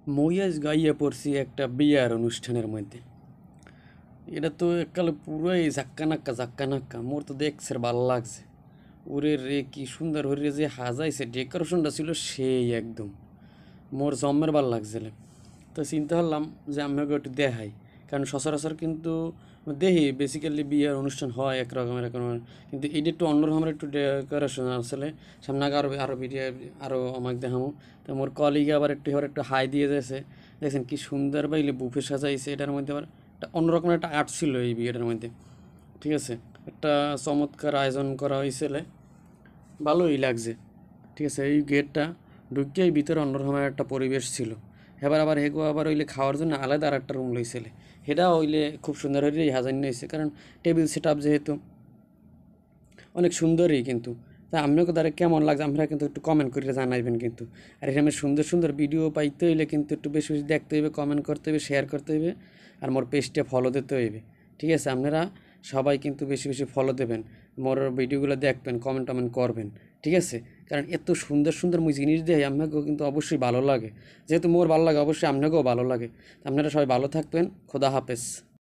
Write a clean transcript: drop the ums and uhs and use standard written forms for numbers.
মই আজ গাইয়া পড়ছি একটা বিয়ার অনুষ্ঠানের মধ্যে। এটা তো এককালে পুরোই ঝাক্কা নাক্কা মোর তো দেখছে ভাল লাগছে। ওরে রে কি সুন্দর হরে যে সাজাইছে, ডেকোরেশনটা ছিল সেই একদম মোর জম্মের ভাল লাগছিল। তো চিন্তা করলাম যে আমাকে একটু দেখাই, কারণ সচরাচর কিন্তু দেখি বেসিক্যালি বিয়ের অনুষ্ঠান হয় এক রকমের, কিন্তু এটা একটু অন্যরকমের একটু ডেকোরেশন আসলে। সামনে আরও আরও ভিডিও আরও আমাকে দেখামো। তো মোর কলিগে আবার একটু হাই দিয়ে যাচ্ছে, দেখছেন কি সুন্দর বাইলে বুফে সাজাইছে। এটার মধ্যে আবার একটা অন্যরকমের একটা আর্ট ছিল এই বিয়েটার মধ্যে। ঠিক আছে, একটা চমৎকার আয়োজন করা হয়েছিল, ভালোই লাগছে। ঠিক আছে, এই গেটটা ঢুকিয়েই ভিতরে অন্যরকমের একটা পরিবেশ ছিল। এবার আবার হেগো আবার হইলে খাওয়ার জন্য আলাদা আর একটা রুম লইছিলে, সেটা হইলে খুব সুন্দর হইলে হাজার হয়েছে, কারণ টেবিল সেট আপ যেহেতু অনেক সুন্দরই। কিন্তু তা আপনাকে দ্বারা কেমন লাগছে আপনারা কিন্তু একটু কমেন্ট করে জানাইবেন কিন্তু। আর এখানে সুন্দর সুন্দর ভিডিও পাইতে হইলে কিন্তু একটু বেশি বেশি দেখতে হইবে, কমেন্ট করতে হইবে, শেয়ার করতে হইবে, আর মোর পেজটা ফলো দিতে হইবে। ঠিক আছে, আপনারা সবাই কিন্তু বেশি বেশি ফলো দেবেন, মোর ভিডিওগুলো দেখবেন, কমেন্ট টমেন্ট করবেন। ঠিক আছে, কারণ এত সুন্দর সুন্দর মুই জিনিস দেয় আপনাকেও কিন্তু অবশ্যই ভালো লাগে। যেহেতু মোর ভালো লাগে অবশ্যই আপনাকেও ভালো লাগে। আপনারা সবাই ভালো থাকবেন। খোদা হাফেজ।